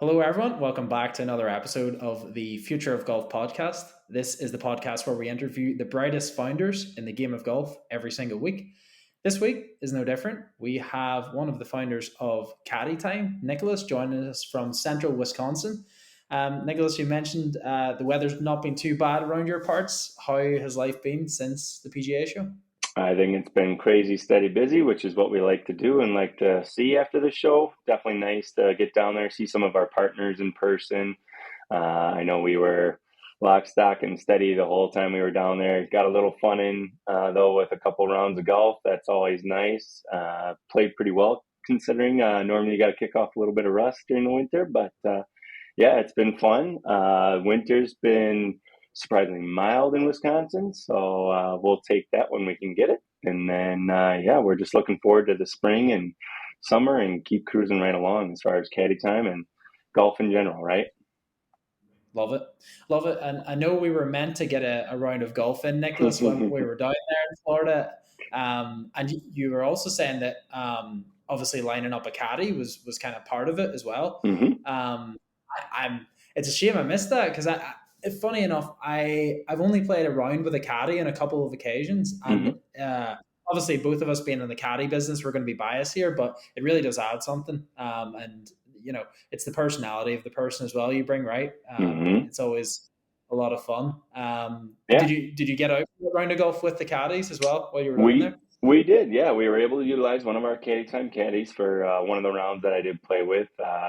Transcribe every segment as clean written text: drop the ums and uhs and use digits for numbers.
Hello, everyone. Welcome back to another episode of the Future of Golf podcast. This is the podcast where we interview the brightest founders in the game of golf every single week. This week is no different. We have one of the founders of Caddy Time, Nicholas, joining us from central Wisconsin. Nicholas, you mentioned the weather's not been too bad around your parts. How has life been since the PGA show? I think it's been crazy, steady, busy, which is what we like to do and like to see after the show. Definitely nice to get down there, see some of our partners in person. I know we were lock, stock, and steady the whole time we were down there. Got a little fun in, though, with a couple rounds of golf. That's always nice. Played pretty well considering normally you got to kick off a little bit of rust during the winter, but yeah, it's been fun. Winter's been surprisingly mild in Wisconsin, so we'll take that when we can get it. And then, yeah, we're just looking forward to the spring and summer and keep cruising right along as far as caddy time and golf in general, right? Love it. Love it. And I know we were meant to get a round of golf in, Nicholas, when we were down there in Florida. And you were also saying that obviously lining up a caddy was kind of part of it as well. hmm I'm it's a shame I missed that because funny enough, I've only played a round with a caddy on a couple of occasions, and hmm obviously both of us being in the caddy business, we're going to be biased here, but it really does add something. And it's the personality of the person as well you bring, right? hmm It's always a lot of fun. Yeah, Did you get out for a round of golf with the caddies as well while you were down we there? we did. Yeah, we were able to utilize one of our caddy time caddies for one of the rounds that I did play with.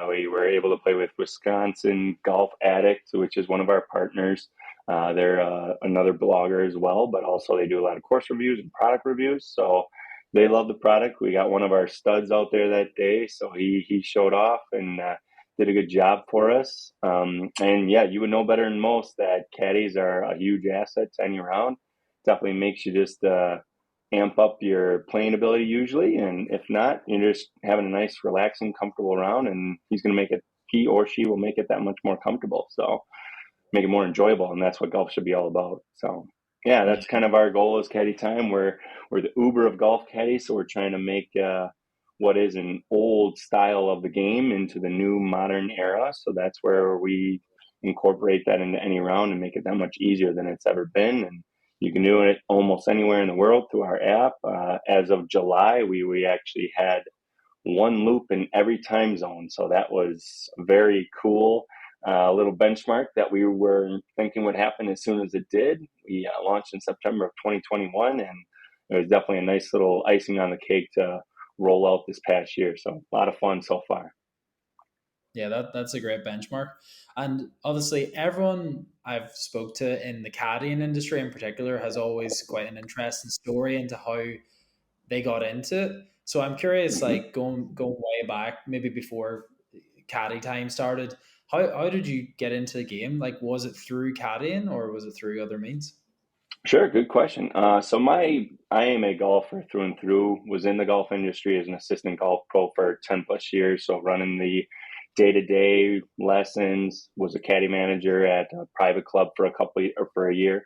We were able to play with Wisconsin Golf Addict, which is one of our partners. They're another blogger as well, but also they do a lot of course reviews and product reviews. So they love the product. We got one of our studs out there that day, so he showed off and did a good job for us. And yeah, you would know better than most that caddies are a huge asset to any round. Definitely makes you just amp up your playing ability usually, and if not, you're just having a nice, relaxing, comfortable round, and he or she will make it that much more comfortable. So make it more enjoyable, and that's what golf should be all about. So yeah, Yeah. that's kind of our goal as Caddy Time. We're the Uber of golf caddies, so we're trying to make what is an old style of the game into the new modern era. So that's where we incorporate that into any round and make it that much easier than it's ever been. And you can do it almost anywhere in the world through our app. As of July, we actually had one loop in every time zone. So that was very cool. A little benchmark that we were thinking would happen as soon as it did. We launched in September of 2021, and it was definitely a nice little icing on the cake to roll out this past year. So a lot of fun so far. Yeah, that's a great benchmark. And obviously everyone I've spoke to in the caddying industry in particular has always quite an interesting story into how they got into it. So I'm curious, hmm like going way back, maybe before caddy time started, how did you get into the game? Like was it through caddying or was it through other means? Sure, good question. I am a golfer through and through. Was in the golf industry as an assistant golf pro for 10 plus years. So running the day to day lessons. Was a caddy manager at a private club for or for a year.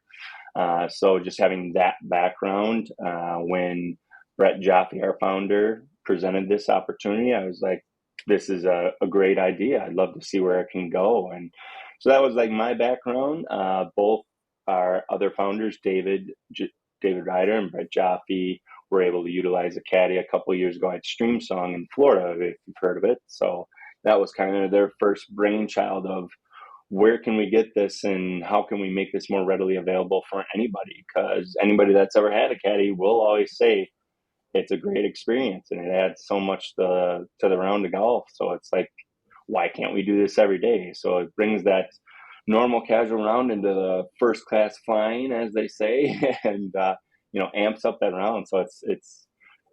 So just having that background, when Brett Jaffe, our founder, presented this opportunity, I was like, this is a great idea. I'd love to see where it can go. And so that was like my background. Both our other founders, David Ryder and Brett Jaffe, were able to utilize a caddy a couple of years ago at Stream Song in Florida, if you've heard of it. So that was kind of their first brainchild of where can we get this and how can we make this more readily available for anybody? Because anybody that's ever had a caddy will always say it's a great experience and it adds so much to the round of golf. So it's like, why can't we do this every day? So it brings that normal casual round into the first class flying, as they say, and amps up that round. So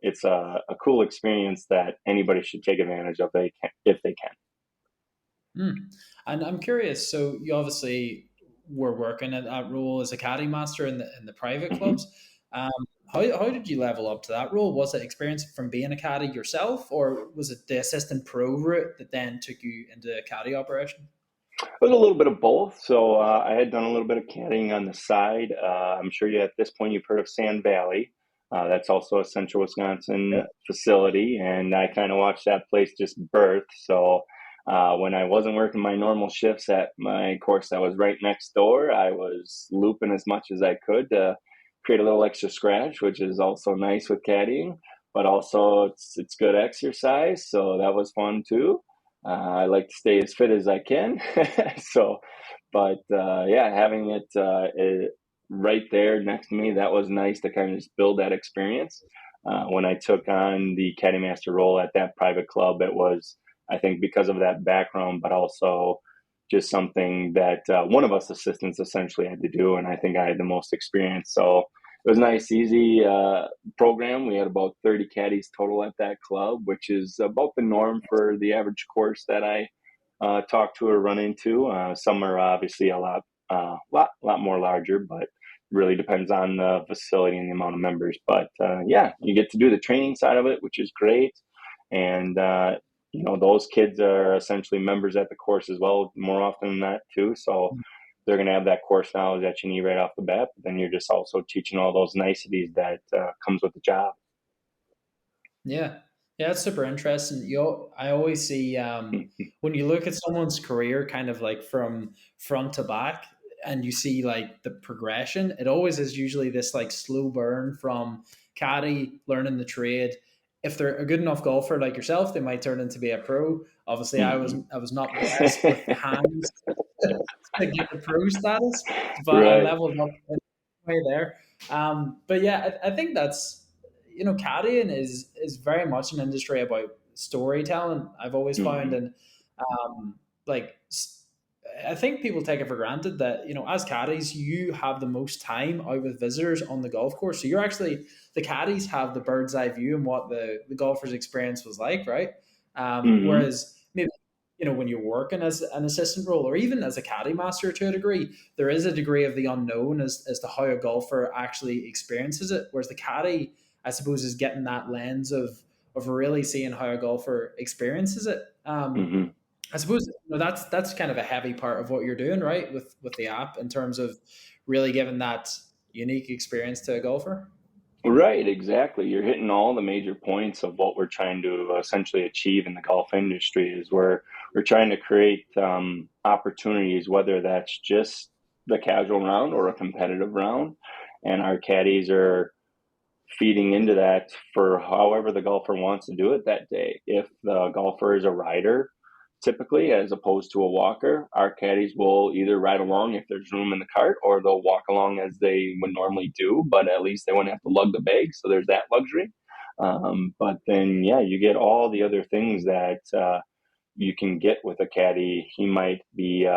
it's a cool experience that anybody should take advantage of if they can. Mm. And I'm curious. So you obviously were working at that role as a caddy master in the private hmm clubs. Um, how did you level up to that role? Was it experience from being a caddy yourself, or was it the assistant pro route that then took you into caddy operation? It was a little bit of both. So I had done a little bit of caddying on the side. I'm sure at this point you've heard of Sand Valley. That's also a central Wisconsin Yeah. facility, and I kind of watched that place just birth. So When I wasn't working my normal shifts at my course that was right next door, I was looping as much as I could to create a little extra scratch, which is also nice with caddying, but also it's good exercise, so that was fun too. I like to stay as fit as I can, so but yeah, having it right there next to me, that was nice to kind of just build that experience. When I took on the caddy master role at that private club, it was, I think, because of that background, but also just something that one of us assistants essentially had to do, and I think I had the most experience. So it was a nice, easy program. We had about 30 caddies total at that club, which is about the norm for the average course that I talk to or run into. Some are obviously a lot more larger, but really depends on the facility and the amount of members. But yeah, you get to do the training side of it, which is great. And those kids are essentially members at the course as well, more often than that too. So they're going to have that course knowledge that you need right off the bat. But then you're just also teaching all those niceties that comes with the job. Yeah, yeah, it's super interesting. I always see when you look at someone's career, kind of like from front to back, and you see like the progression. It always is usually this like slow burn from caddy learning the trade. If they're a good enough golfer like yourself, they might turn into be a pro. Obviously, I was not blessed with the hands to get the pro status, but I Right. leveled up in a way there. But yeah, I think that's caddying is very much an industry about storytelling. I've always found, Hmm. and like I think people take it for granted that as caddies you have the most time out with visitors on the golf course. So you're actually the caddies have the bird's eye view and what the golfer's experience was like, right? Hmm. Whereas maybe when you're working as an assistant role or even as a caddy master to a degree, there is a degree of the unknown as to how a golfer actually experiences it. Whereas the caddy, I suppose, is getting that lens of really seeing how a golfer experiences it. Hmm. I suppose that's kind of a heavy part of what you're doing, right, with the app in terms of really giving that unique experience to a golfer. Right, exactly. You're hitting all the major points of what we're trying to essentially achieve in the golf industry is we're trying to create opportunities, whether that's just the casual round or a competitive round. And our caddies are feeding into that for however the golfer wants to do it that day. If the golfer is a rider, typically, as opposed to a walker, our caddies will either ride along if there's room in the cart, or they'll walk along as they would normally do, but at least they wouldn't have to lug the bag. So there's that luxury. But then, yeah, you get all the other things that you can get with a caddy. He might be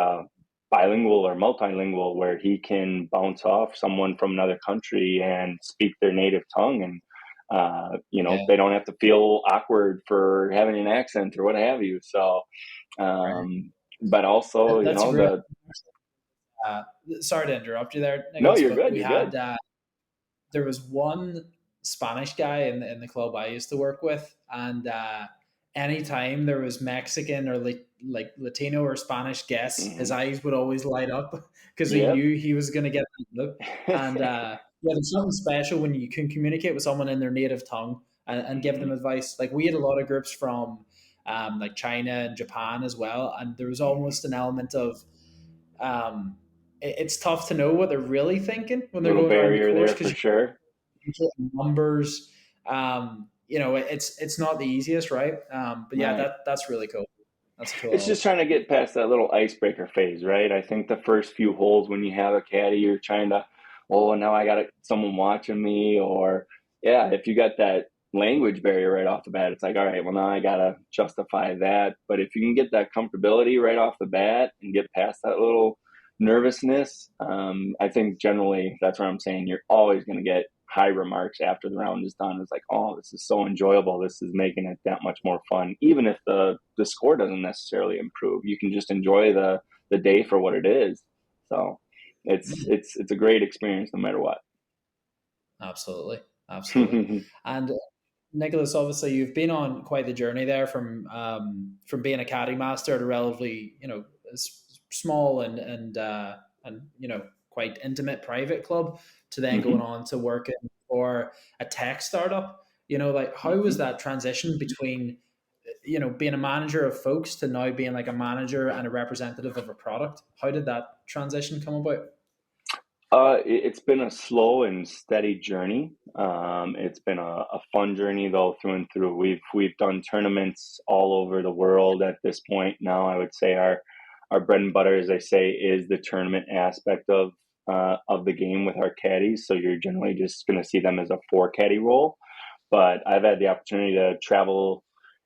bilingual or multilingual, where he can bounce off someone from another country and speak their native tongue, and Yeah, they don't have to feel awkward for having an accent or what have you. So, right. but also, That's a great. the Uh, Sorry to interrupt you there, no, Nicholas, you're but good, we you're good. had there was one Spanish guy in the club I used to work with, and anytime there was Mexican or like Latino or Spanish guests, his Hmm. eyes would always light up because he Yep. knew he was going to get that look. And yeah, there's something special when you can communicate with someone in their native tongue and give them Hmm. advice. Like we had a lot of groups from like China and Japan as well, and there was Hmm. almost an element of um, it's tough to know what they're really thinking when they're Little going around the barrier course there because for sure. you numbers. It's not the easiest, right? But yeah, Right. that's really cool. That's a cool It's element. just trying to get past that little icebreaker phase, right? I think the first few holes when you have a caddy, you're trying to, oh, now I got someone watching me, or yeah, if you got that language barrier right off the bat, it's like, all right, well now I gotta justify that. But if you can get that comfortability right off the bat and get past that little nervousness, I think generally that's what I'm saying. You're always going to get high remarks after the round is done. It's like, oh, this is so enjoyable. This is making it that much more fun. Even if the score doesn't necessarily improve, you can just enjoy the day for what it is. So it's a great experience no matter what. Absolutely, absolutely. And Nicholas, obviously, you've been on quite the journey there from being a caddy master at a relatively small and quite intimate private club to then going Hmm. on to working for a tech startup. Like how was Hmm. that transition between being a manager of folks to now being like a manager and a representative of a product? How did that transition come about? It's been a slow and steady journey. It's been a fun journey though, through and through. We've done tournaments all over the world at this point. Now, I would say our bread and butter, as I say, is the tournament aspect of the game with our caddies. So you're generally just going to see them as a four caddy role. But I've had the opportunity to travel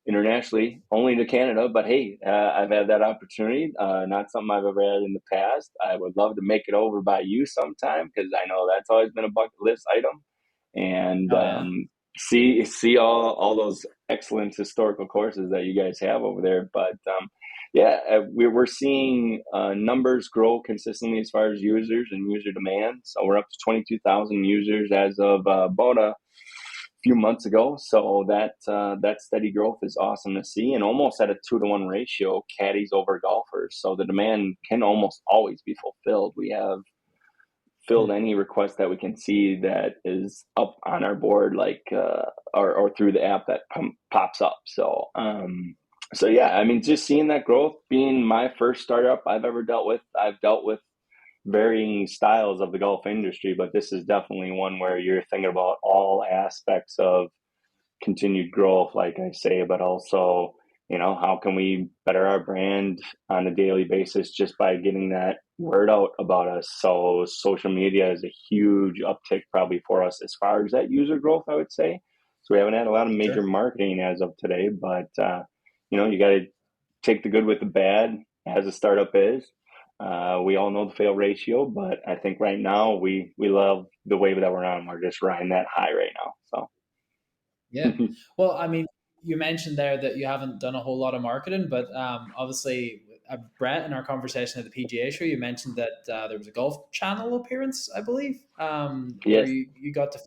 internationally, only to Canada. But hey, I've had that opportunity. Not something I've ever had in the past. I would love to make it over by you sometime, because I know that's always been a bucket list item. And Oh yeah. see all those excellent historical courses that you guys have over there. But yeah, we're seeing numbers grow consistently as far as users and user demand. So we're up to 22,000 users as of about a few months ago. So that steady growth is awesome to see, and almost at a 2-to-1 ratio, caddies over golfers. So the demand can almost always be fulfilled. We have filled Hmm. any request that we can see that is up on our board, like or through the app that pops up. So yeah, I mean, just seeing that growth, being my first startup I've ever dealt with. I've dealt with varying styles of the golf industry, but this is definitely one where you're thinking about all aspects of continued growth, like I say, but also, how can we better our brand on a daily basis just by getting that word out about us? So social media is a huge uptick probably for us as far as that user growth, I would say. So we haven't had a lot of major Sure. marketing as of today, but you got to take the good with the bad, as a startup is. We all know the fail ratio, but I think right now we love the wave that we're on. We're just riding that high right now. So Yeah. Well, I mean, you mentioned there that you haven't done a whole lot of marketing, but obviously, Brett, in our conversation at the PGA show, you mentioned that there was a Golf Channel appearance, I believe, where yes. you got to.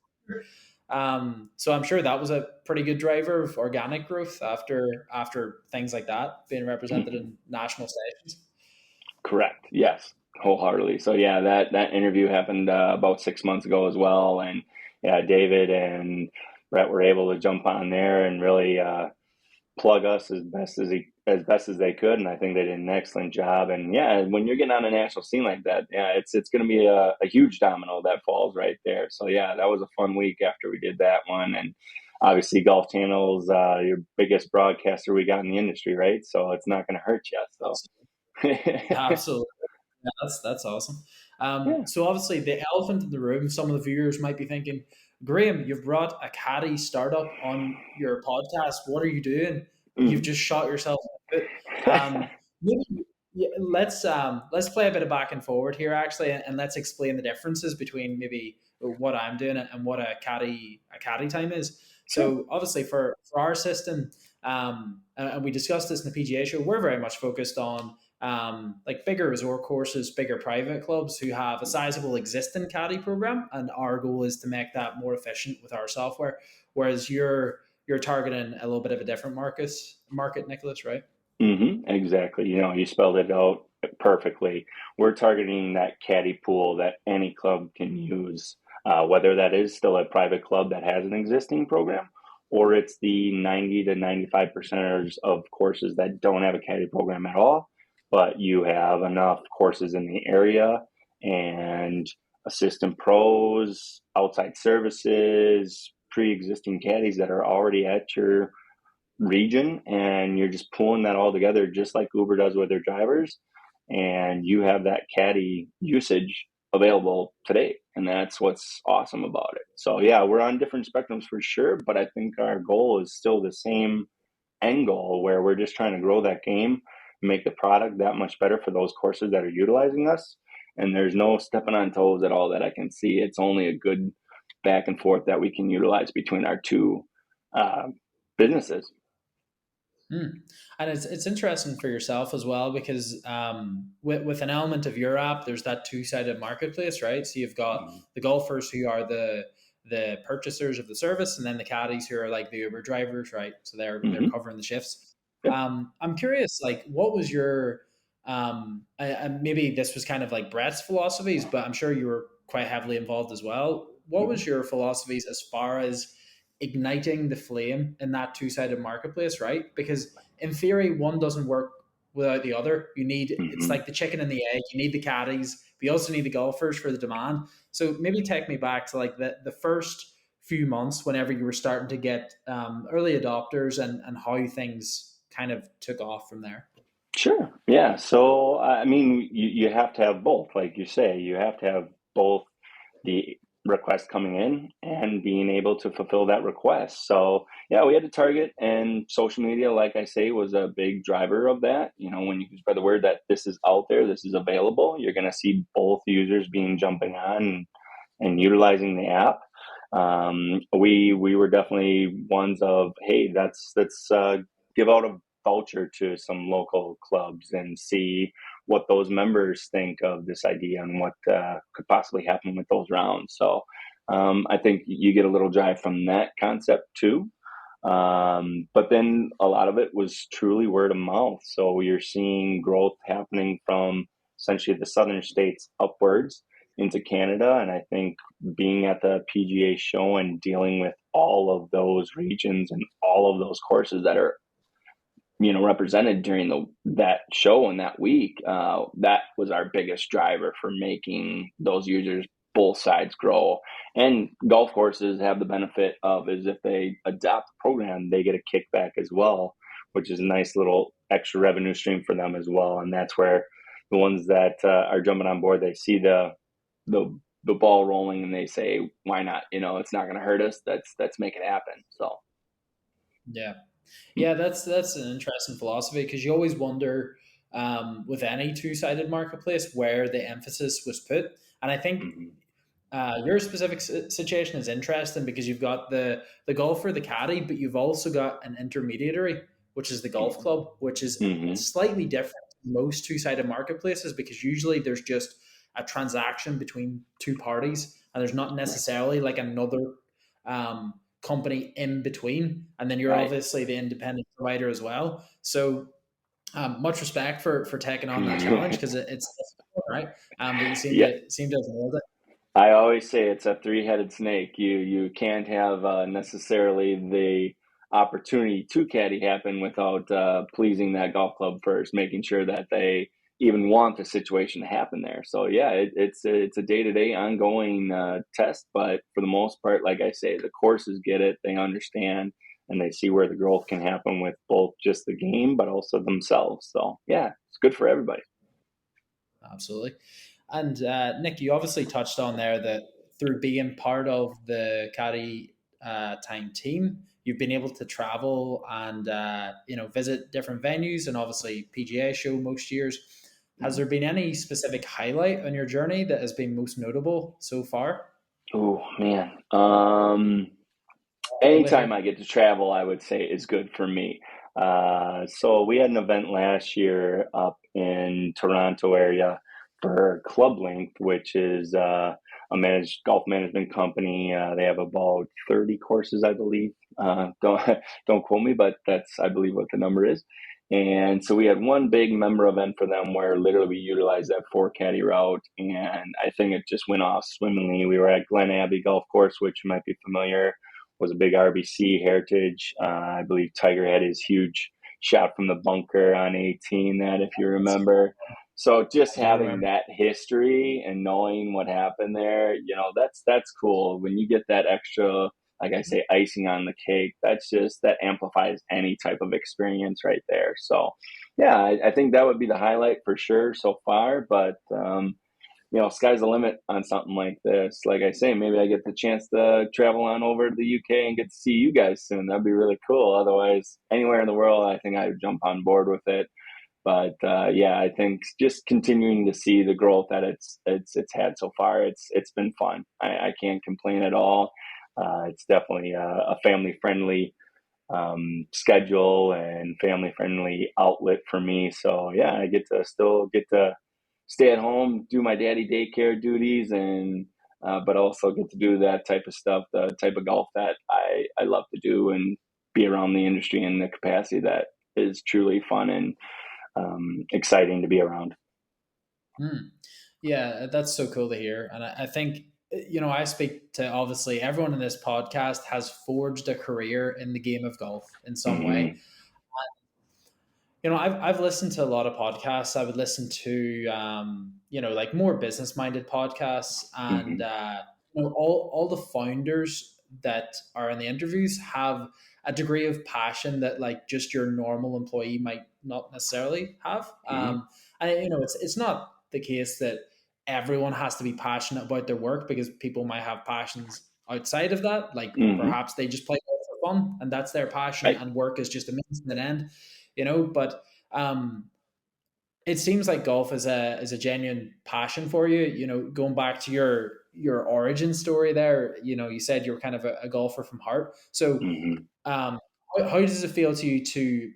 So I'm sure that was a pretty good driver of organic growth after things like that being represented in national stations. Correct. Yes, wholeheartedly. So yeah, that interview happened about 6 months ago as well, and yeah, David and Brett were able to jump on there and really plug us as best as they could, and I think they did an excellent job. And yeah, when you're getting on a national scene like that, yeah, it's going to be a huge domino that falls right there. So yeah, that was a fun week after we did that one, and obviously Golf Channel's your biggest broadcaster we got in the industry, right? So it's not going to hurt you. So. Absolutely. Yeah, that's awesome. Yeah. So obviously, the elephant in the room. Some of the viewers might be thinking, "Graham, you've brought a caddy startup on your podcast. What are you doing? You've Mhm. just shot yourself in the foot." Maybe yeah, let's play a bit of back and forward here, actually, and let's explain the differences between maybe what I'm doing and what a caddy time is. Sure. So obviously, for our system, and we discussed this in the PGA show, we're very much focused on like bigger resort courses, bigger private clubs who have a sizable existing caddy program, and our goal is to make that more efficient with our software. Whereas you're targeting a little bit of a different market, Nicholas, right? Exactly. You spelled it out perfectly. We're targeting that caddy pool that any club can use, whether that is still a private club that has an existing program, or it's the 90 to 95 percenters of courses that don't have a caddy program at all, but you have enough courses in the area and assistant pros, outside services, pre-existing caddies that are already at your region, and you're just pulling that all together just like Uber does with their drivers, and you have that caddy usage available today, and that's what's awesome about it. So yeah, we're on different spectrums for sure, but I think our goal is still the same end goal, where we're just trying to grow that game, make the product that much better for those courses that are utilizing us. And there's no stepping on toes at all that I can see. It's only a good back and forth that we can utilize between our two uh, businesses. Mm. And it's interesting for yourself as well because with an element of your app, there's that two sided marketplace, right? So you've got Mhm. the golfers who are the purchasers of the service, and then the caddies who are like the Uber drivers, right? So they're Mm-hmm. covering the shifts. Yep. I'm curious, like, what was your and maybe this was kind of like Brett's philosophies, but I'm sure you were quite heavily involved as well. What Mm-hmm. was your philosophies as far as igniting the flame in that two sided marketplace, right? Because in theory, one doesn't work without the other. It's Hmm. like the chicken and the egg. You need the caddies, but you also need the golfers for the demand. So maybe take me back to like the first few months whenever you were starting to get early adopters and how things kind of took off from there. Sure. Yeah. So, I mean, you have to have both, like you say, you have to have both the request coming in and being able to fulfill that request. So, yeah, we had to target, and social media, like I say, was a big driver of that. You know, when you can spread the word that this is out there, this is available, you're going to see both users being jumping on and utilizing the app. We were definitely ones of, hey, let's give out a voucher to some local clubs and see what those members think of this idea and what could possibly happen with those rounds. So I think you get a little drive from that concept too. But then a lot of it was truly word of mouth. So you're seeing growth happening from essentially the southern states upwards into Canada. And I think being at the PGA show and dealing with all of those regions and all of those courses that are represented during that show and that week, that was our biggest driver for making those users both sides grow. And golf courses have the benefit of is if they adopt the program, they get a kickback as well, which is a nice little extra revenue stream for them as well. And that's where the ones that are jumping on board, they see the ball rolling and they say, why not? It's not going to hurt us. Let's make it happen. So Yeah. Yeah, that's an interesting philosophy because you always wonder with any two-sided marketplace where the emphasis was put, and I think mhm. your specific situation is interesting because you've got the golfer, the caddy, but you've also got an intermediary, which is the golf Mhm. club, which is Mhm. slightly different than most two-sided marketplaces because usually there's just a transaction between two parties, and there's not Right. necessarily like another company in between, and then you're Right. obviously the independent provider as well. So much respect for taking on that challenge because it's difficult, right. But you Yeah. seem to have nailed it. I always say it's a three-headed snake. You can't have necessarily the opportunity to caddy happen without pleasing that golf club first, making sure that they even want the situation to happen there. So yeah, it's a day-to-day ongoing test, but for the most part, like I say, the courses get it, they understand, and they see where the growth can happen with both just the game, but also themselves. So yeah, it's good for everybody. Absolutely. And Nick, you obviously touched on there that through being part of the Caddy Time team, you've been able to travel and visit different venues, and obviously PGA show most years. Has there been any specific highlight on your journey that has been most notable so far? Oh man. Hold it Anytime here. I get to travel, I would say is good for me. So we had an event last year up in Toronto area for Club Length, which is a managed golf management company. They have about 30 courses, I believe. Don't don't quote me, but that's I believe what the number is. And so we had one big member event for them where literally we utilized that four caddy route, and I think it just went off swimmingly. We were at Glen Abbey Golf Course, which you might be familiar, was a big RBC heritage. I believe Tiger had his huge shot from the bunker on 18, that if you remember. So just I do having remember. that history and knowing what happened there, that's cool. When you get that extra, like I say, icing on the cake, that amplifies any type of experience right there. So yeah, I think that would be the highlight for sure so far. But sky's the limit on something like this. Like I say, maybe I get the chance to travel on over to the UK and get to see you guys soon. That'd be really cool. Otherwise, anywhere in the world, I think I would jump on board with it. But yeah, I think just continuing to see the growth that it's had so far, it's been fun. I can't complain at all. It's definitely a family friendly schedule and family friendly outlet for me. So yeah, I still get to stay at home, do my daddy daycare duties, and but also get to do that type of stuff, the type of golf that I love to do, and be around the industry in the capacity that is truly fun and exciting to be around. Hmm. Yeah, that's so cool to hear. And I think, I speak to obviously everyone in this podcast has forged a career in the game of golf in some way. Hmm. I've listened to a lot of podcasts. I would listen to like more business minded podcasts, and Hmm. all the founders that are in the interviews have a degree of passion that like just your normal employee might not necessarily have. Hmm. And it's not the case that everyone has to be passionate about their work, because people might have passions outside of that. Like Hmm. perhaps they just play golf for fun and that's their passion, Right. and work is just a means to an end. But um, it seems like golf is a genuine passion for you. Going back to your origin story there, you said you were kind of a golfer from heart. So, Hmm. um, how does it feel to you to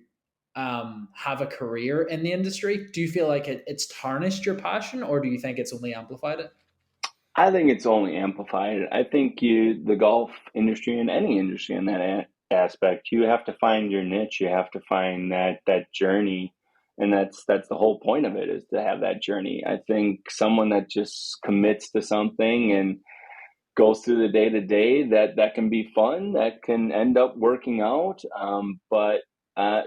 have a career in the industry? Do you feel like it's tarnished your passion, or do you think it's only amplified it? I think it's only amplified. I think the golf industry and any industry in that aspect, you have to find your niche. You have to find that journey, and that's the whole point of it, is to have that journey. I think someone that just commits to something and goes through the day to day, that can be fun, that can end up working out. But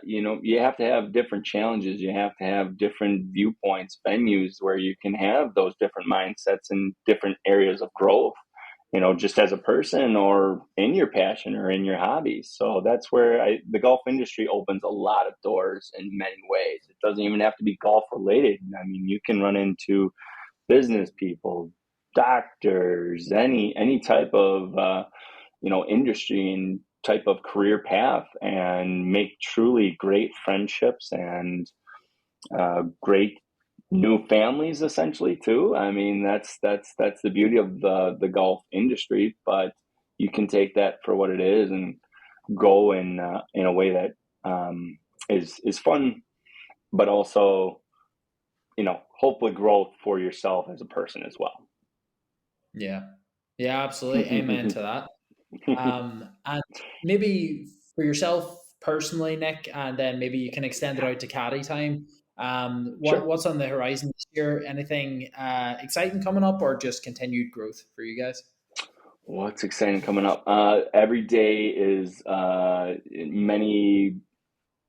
you have to have different challenges. You have to have different viewpoints, venues where you can have those different mindsets and different areas of growth. Just as a person or in your passion or in your hobbies. So that's where the golf industry opens a lot of doors in many ways. It doesn't even have to be golf related. I mean, you can run into business people, doctors, any type of industry and type of career path, and make truly great friendships and great new families essentially too. I mean, that's the beauty of the golf industry. But you can take that for what it is and go in a way that is fun, but also hopefully growth for yourself as a person as well. Yeah, yeah, absolutely. Amen to that. And maybe for yourself personally, Nick, and then maybe you can extend it out to Caddy Time. Sure. What's on the horizon this year? Anything exciting coming up, or just continued growth for you guys? What's exciting coming up? Every day is in many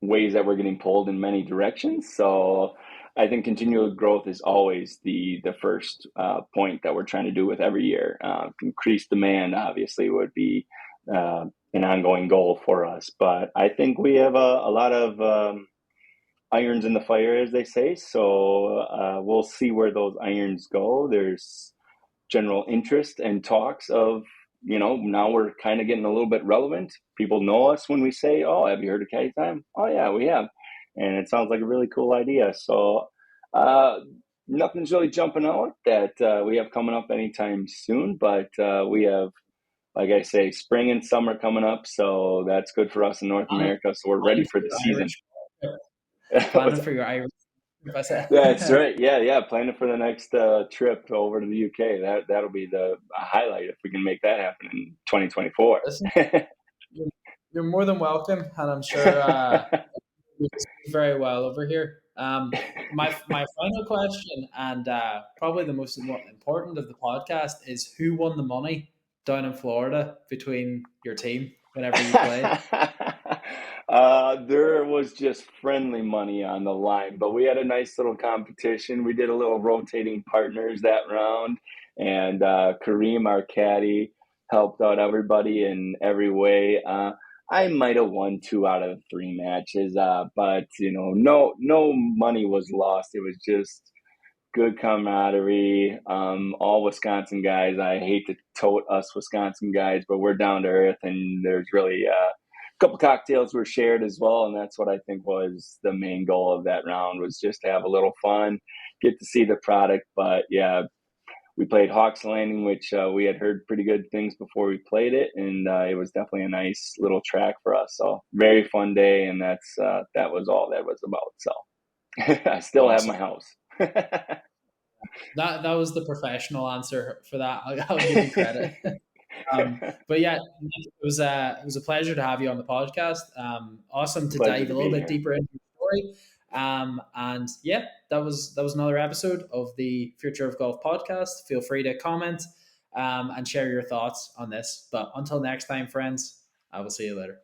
ways that we're getting pulled in many directions. So I think continual growth is always the first point that we're trying to do with every year. Increased demand obviously would be an ongoing goal for us, but I think we have a lot of irons in the fire, as they say. So we'll see where those irons go. There's general interest and talks of, now we're kind of getting a little bit relevant. People know us when we say, "Oh, have you heard of Caddy Time?" "Oh yeah, we have." And it sounds like a really cool idea. So uh, nothing's really jumping out that we have coming up anytime soon, but we have, like I say, spring and summer coming up. So that's good for us in North Planning, America. So we're ready planning for for the your season. Irish, planning for your Irish. If I That's said, right. Yeah, yeah. Planning for the next trip over to the UK. That'll be the highlight if we can make that happen in 2024. listen, you're, you're more than welcome, and I'm sure we do very well over here. My final question, and probably the most important of the podcast, is who won the money down in Florida between your team whenever you played? There was just friendly money on the line, but we had a nice little competition. We did a little rotating partners that round, and Kareem, our caddy, helped out everybody in every way. I might have won 2 out of 3 matches, but no money was lost. It was just good camaraderie. All Wisconsin guys. I hate to tote us Wisconsin guys, but we're down to earth, and there's really a couple cocktails were shared as well, and that's what I think was the main goal of that round, was just to have a little fun, get to see the product. But yeah, we played Hawks Landing, which we had heard pretty good things before we played it, and it was definitely a nice little track for us. So very fun day, and that was all that was about. So I still have my Awesome. house. That was the professional answer for that. I'll give you credit. But yeah, it was a pleasure to have you on the podcast. Awesome to Pleasure dive a to little be bit here. deeper into your story. And yeah, that was another episode of the Future of Golf podcast. Feel free to comment and share your thoughts on this. But until next time, friends, I will see you later.